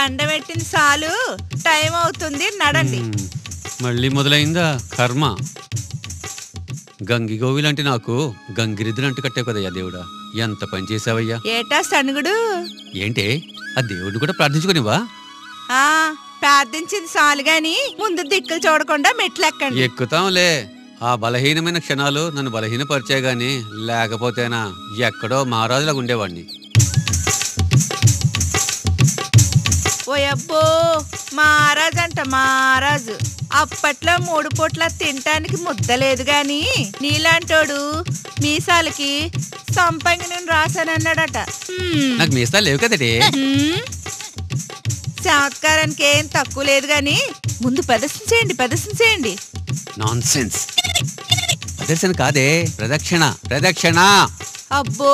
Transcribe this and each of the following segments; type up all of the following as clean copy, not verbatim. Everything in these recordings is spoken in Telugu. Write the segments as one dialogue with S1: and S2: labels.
S1: దండం పెట్టిన చాలు, టైం అవుతుంది, నడండి.
S2: మళ్ళీ మొదలైందా కర్మ. గంగి గోవిలంటే నాకు గంగిరిద్దులంటూ కట్టే కదయ్యా దేవుడా, ఎంత పని చేసావయ్యా.
S1: ఏటా సనుగుడు?
S2: ఏంటే ఆ దేవుడిని కూడా ప్రార్థించుకునివా?
S1: ప్రార్థించింది చాలు గాని ముందు దిక్కులు చూడకుండా మెట్లెక్కండి.
S2: ఎక్కుతాంలే. ఆ బలహీనమైన క్షణాలు నన్ను బలహీనపరిచే గాని, లేకపోతేనా ఎక్కడో మహారాజులాగా ఉండేవాడిని.
S1: ఓయబ్బో, మహారాజు అంట మహారాజు. అప్పట్లో 3 పూట్ల తినటానికి ముద్ద లేదు గాని నీలాంటోడు మీసాలకి సంపంగి నేను రాశానన్నాడట.
S2: నాకు మీసాలు లేవు కదటే.
S1: చమత్కారానికి ఏం తక్కువ లేదు గాని ముందు ప్రదర్శించేయండి.
S2: Non sense. ప్రదర్శన కాదే, ప్రదక్షిణ ప్రదక్షిణ.
S1: అబ్బో,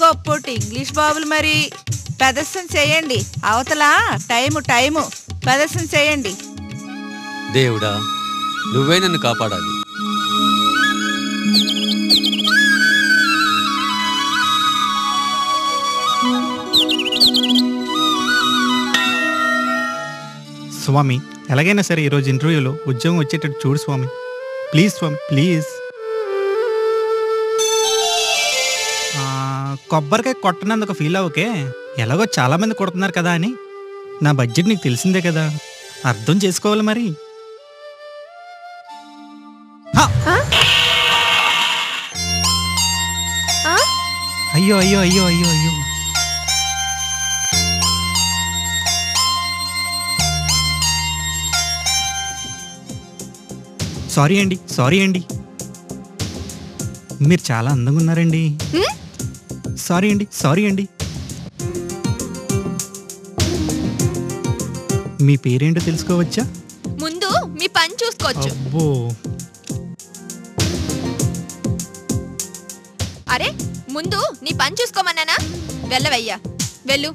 S1: గొప్పటి ఇంగ్లీష్ బాబులు. మరి ప్రదర్శన చేయండి. అవతల టైము ప్రదర్శన చేయండి.
S2: దేవుడా, నువ్వే నన్ను కాపాడాలి.
S3: స్వామి, ఎలాగైనా సరే ఈరోజు ఇంటర్వ్యూలో ఉద్యోగం వచ్చేటట్టు చూడు స్వామి. Please Swamy, please. కొబ్బరికాయ కొట్టనందుకు ఫీల్ అవ్వకే. ఎలాగో చాలామంది కొడుతున్నారు కదా అని. నా బడ్జెట్ నీకు తెలిసిందే కదా, అర్థం చేసుకోవాలి మరి. అయ్యో అయ్యో అయ్యో అయ్యో అయ్యో. సారీ అండి, మీరు చాలా అందంగా ఉన్నారండి. సారీ అండి. మీ పేరేంటో తెలుసుకోవచ్చా?
S4: ముందు మీ పని చూసుకోవచ్చు.
S3: అబ్బో,
S4: అరే ముందు నీ పని చూసుకోమన్నానా? వెళ్ళవయ్యా, వెళ్ళు.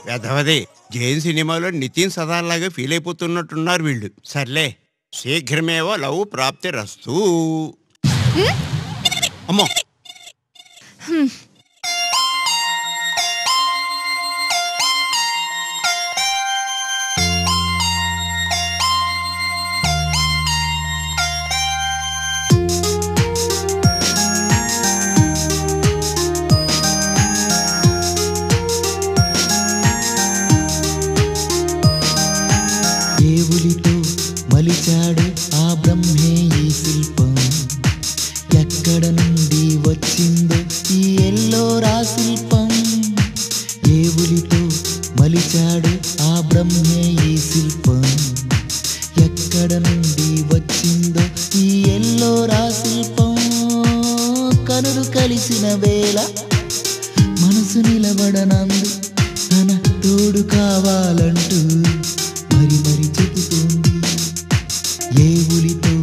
S5: వెధవది. జైన్ సినిమాలో నితిన్ సదాల్లాగా ఫీల్ అయిపోతున్నట్టున్నారు వీళ్ళు. సర్లే, శీఘ్రమేవో లవ్ ప్రాప్తి రస్తూ. అమ్మో,
S6: దేవులితో మలిచాడు ఆ బ్రహ్మే ఈ శిల్పం. ఎక్కడ నుండి వచ్చిందో ఈ ఎల్లోరా శిల్పం. దేవులితో మలిచాడు ఆ బ్రహ్మే ఈ శిల్పం. ఎక్కడ నుండి వచ్చిందో ఈ ఎల్లోరా శిల్పం. కనులు కలిసిన వేళ మనసు నిలబడనందు తన తోడు కావాలంటూ మరి చెబుతోంది. ఏ ఉలితో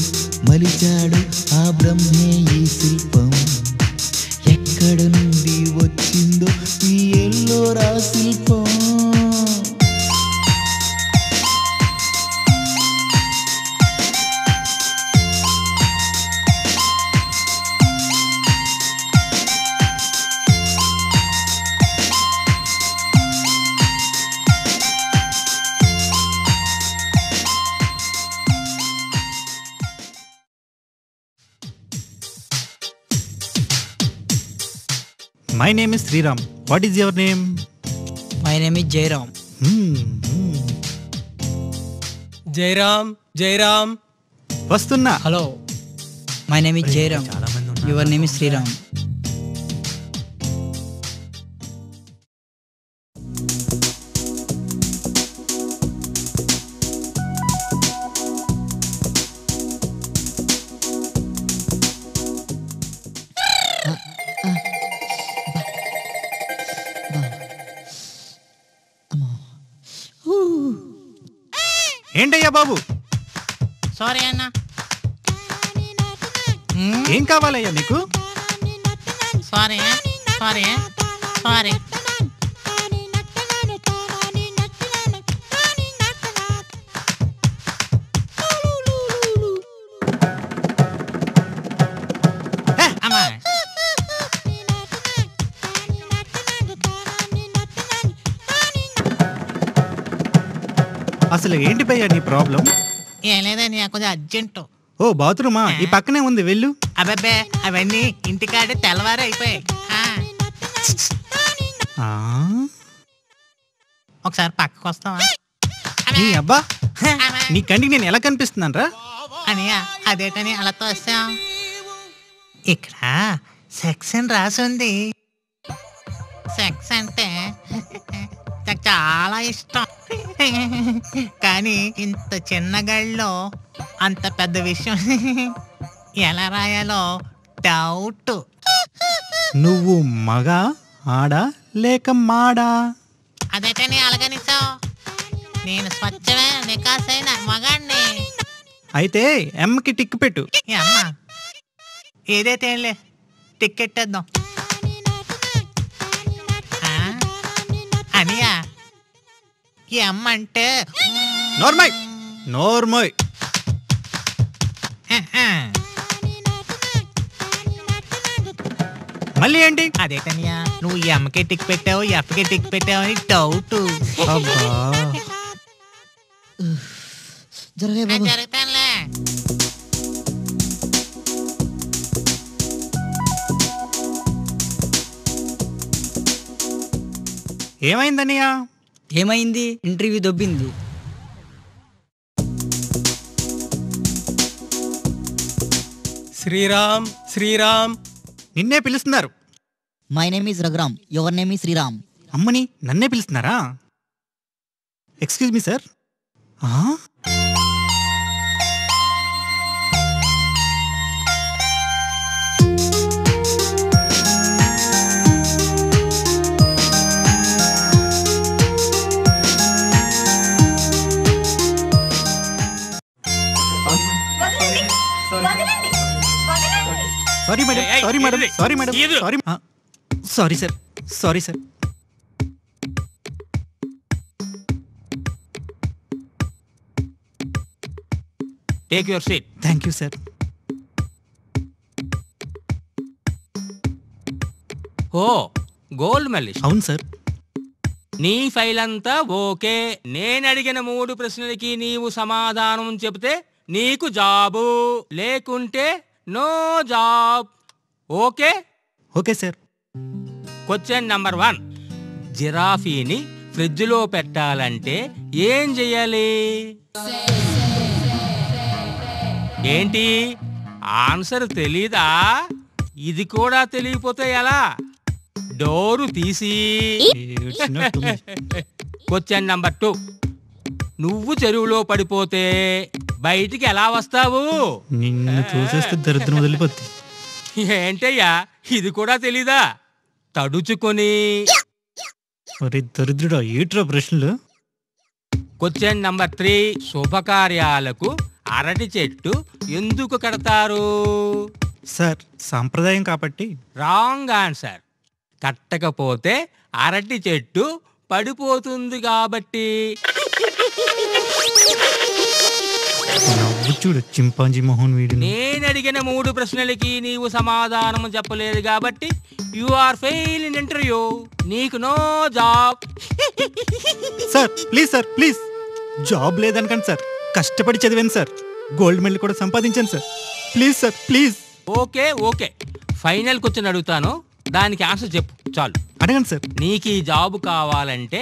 S6: మలిచాడు ఆ బ్రహ్మే ఈ శిల్పం. ఎక్కడ నుండి వచ్చిందో ఈ ఎల్లోరా శిల్పం.
S3: My name is Sriram. What is your name?
S7: My name is Jairam.
S8: Jairam.
S3: వస్తున్నా.
S7: Hello. My name is Jairam. Your name is Sriram.
S3: ఏంటయ్యా బాబు?
S7: సారీ అన్న.
S3: ఏం కావాలయ్యా నీకు?
S7: సారీ.
S3: అసలు ఏంటి భయ్యా నీ ప్రాబ్లం?
S8: ఏం లేదని కొంచెం అర్జెంటు.
S3: ఓ బాత్రూమా? ఈ పక్కనే ఉంది, వెళ్ళు.
S8: అబ్బాబ్బే అవన్నీ ఇంటికాడే తెల్లవారు అయిపోయాయి.
S3: ఆ,
S8: ఒకసారి పక్కకు వస్తావా?
S3: నీ అబ్బా, నీ కంటికి నేను ఎలా కనిపిస్తున్నాను రా?
S8: అనియా అదేటని అలా తోస్తాం. ఇక్కడ సెక్స్ అని రాసింది. సెక్స్ అంటే నాకు చాలా ఇష్టం. కానీ ఇంత చిన్న గడిలో అంత పెద్ద విషయం ఎలా రాయాలో డౌట్.
S3: నువ్వు మగ ఆడా లేక మాడా?
S8: అదేటని అలాగనిచ్చావు. నేను స్వచ్ఛమైన నికాసైన మగాడిని.
S3: అయితే ఎమ్మకి టిక్ పెట్టు.
S8: ఏ అమ్మ ఏదైతే ఏంలే టిక్కెట్టేద్దాం. అనియా ఈ అమ్మ అంటే
S3: నోర్మయ్ నోర్మయ్. మళ్ళీ ఏంటి?
S8: అదేటనియా నువ్వు ఈ అమ్మకే టిక్ పెట్టావు, ఈ అప్పకే టిక్ పెట్టావు అని డౌట్.
S3: అబ్బా,
S8: జరుగుతానులే.
S3: ఏమైందనియా?
S7: ఏమైంది? ఇంటర్వ్యూ దొబ్బింది.
S9: శ్రీరామ్ శ్రీరామ్.
S3: నిన్నే పిలుస్తున్నారు.
S6: My name is Raghuram, your name is Sriram.
S3: అమ్మని నన్నే పిలుస్తున్నారా? Excuse me sir. Sorry madam, sorry madam, sorry madam, sorry. Sorry sir, sorry sir.
S9: Take your seat.
S3: Thank you sir.
S9: Oh gold medalist.
S3: అవును సార్.
S9: నీ ఫైల్ అంతా ఓకే. నేను అడిగిన 3 ప్రశ్నలకి నీవు సమాధానం చెబితే నీకు జాబు, లేకుంటే no job. Okay?
S3: Okay sir.
S9: Question number 1. జిరాఫీని ఫ్రిడ్జ్లో పెట్టాలంటే ఏం చెయ్యాలి? ఏంటి ఆన్సర్ తెలీదా? ఇది కూడా తెలియపోతే ఎలా? డోరు తీసి. Question number 2. నువ్వు చెరువులో పడిపోతే బయటికి ఎలా వస్తావు?
S3: నిన్ను చూసేస్తే దరిద్రం వదిలిపోద్ది.
S9: ఏంటయ్యా ఇది కూడా తెలీదా? తడుచుకొని.
S3: ఒరే దరిద్రుడా, ఏట్రా ప్రశ్నలు?
S9: Question number 3. శుభకార్యాలకు అరటి చెట్టు ఎందుకు కడతారు?
S3: సార్ సాంప్రదాయం కాబట్టి.
S9: Wrong answer. కట్టకపోతే అరటి చెట్టు పడిపోతుంది కాబట్టి.
S3: నవ్వు చూడు చింపాంజీ మోహన్ వీడిని.
S9: నేను అడిగిన 3 ప్రశ్నలకి నీవు సమాధానం చెప్పలేదు కాబట్టి you are fail in interview. నీకు no job.
S3: Sir please, sir please. Job లేదనకండి సార్, కష్టపడి చదివాను సార్, గోల్డ్ మెడల్ కూడా సంపాదించాను sir. Please sir, please.
S9: Okay okay, final question అడుగుతాను, దానికి ఆన్సర్ చెప్పు చాలు.
S3: అడగండి సార్.
S9: నీకు ఈ జాబ్ కావాలంటే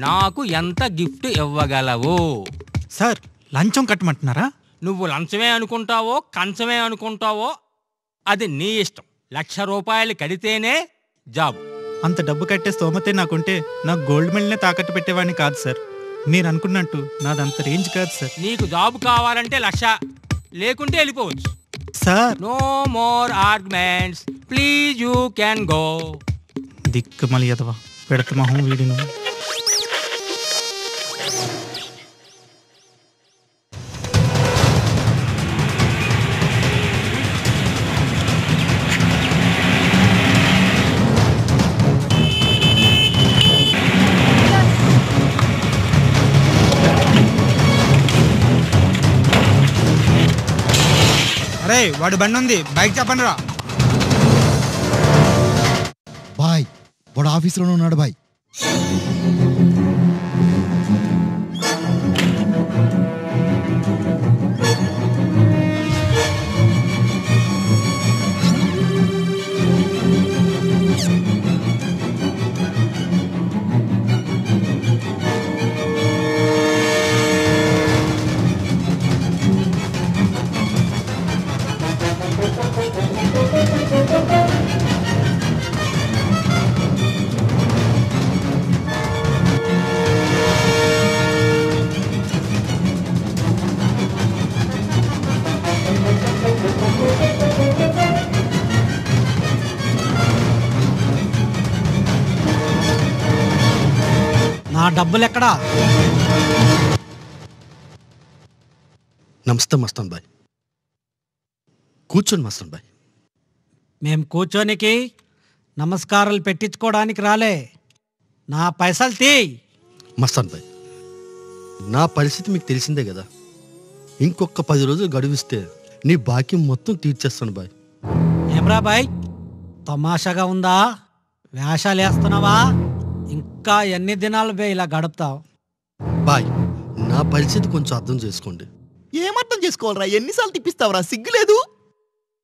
S9: నాకు ఎంత గిఫ్ట్ ఇవ్వగలవు?
S3: సార్ లంచం కట్టమంటున్నారా?
S9: నువ్వు లంచమే అనుకుంటావో కంచమే అనుకుంటావో అది నీ ఇష్టం. 1,00,000 రూపాయలు కడితేనే జాబ్.
S3: అంత డబ్బు కట్టే స్తోమతే నాకుంటే నాకు గోల్డ్ మెడల్నే తాకట్టు పెట్టేవాడిని కాదు సార్. మీరు అనుకున్నట్టు నాదంత రేంజ్ కాదు సార్.
S9: నీకు జాబ్ కావాలంటే 1,00,000, లేకుంటే వెళ్ళిపోవచ్చు.
S3: Sir
S9: no more arguments, please you can go.
S3: దిక్కుమలి ఎదవా పెడత మొహం వీడిను.
S10: అరే వాడు బండి ఉంది, బైక్ చెప్పండి రా.
S6: బాయ్ వాడు ఆఫీసులోనే ఉన్నాడు బాయ్.
S7: డబ్బులు ఎక్కడా?
S11: నమస్తే మస్తాన్ బాయ్. కూర్చోండి మస్తాన్ బాయ్.
S7: మేం కూర్చోనికి నమస్కారాలు పెట్టించుకోవడానికి రాలే. నా పైసలు తీ.
S11: మస్తాన్ బాయ్, నా పరిస్థితి మీకు తెలిసిందే కదా. ఇంకొక 10 రోజులు గడువిస్తే నీ బాకీ మొత్తం తీర్చేస్తాను బాయ్.
S7: ఏమ్రా బాయ్, తమాషాగా ఉందా? వేషాలు వేస్తున్నావా? ఇంకా ఎన్ని దినాలు బే ఇలా గడుపుతావు?
S11: బాయ్, నా పరిస్థితి కొంచెం అర్థం చేసుకోండి.
S3: ఏమర్థం చేసుకోవాలరా? ఎన్నిసార్లు తిప్పిస్తావురా? సిగ్గులేదు?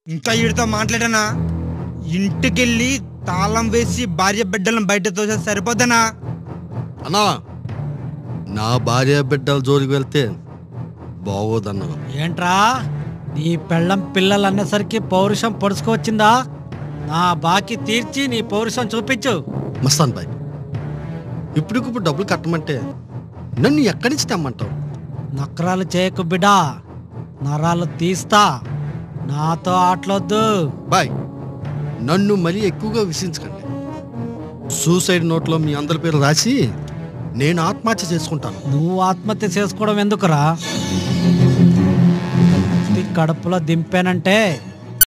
S10: ఇంకా వీడితో మాట్లాడనా? ఇంటికెళ్ళి తాళం వేసి భార్య బిడ్డలను బయట తోసే సరిపోద్దనా?
S11: అన్నా, నా భార్య బిడ్డల జోలికి వెళ్తే బాగోదన్నా.
S7: ఏంట్రా, నీ పెళ్ళం పిల్లలు అన్నసరికి పౌరుషం పొడుచుకొచ్చిందా? నా బాకీ తీర్చి నీ పౌరుషం చూపించు.
S11: మస్తాన్ బాయ్, ఇప్పటికిప్పుడు డబ్బులు కట్టమంటే నన్ను ఎక్కడి నుంచి తెమ్మంటావు?
S7: నకరాలు చేయకు బిడా, నరాలు తీస్తా. నాతో ఆటలొద్దు.
S11: బాయ్, నన్ను మరీ ఎక్కువగా విసిగించకండి. సూసైడ్ నోట్లో మీ అందరి పేరు రాసి నేను ఆత్మహత్య చేసుకుంటాను.
S7: నువ్వు ఆత్మహత్య చేసుకోవడం ఎందుకురా? కడుపులో దింపానంటే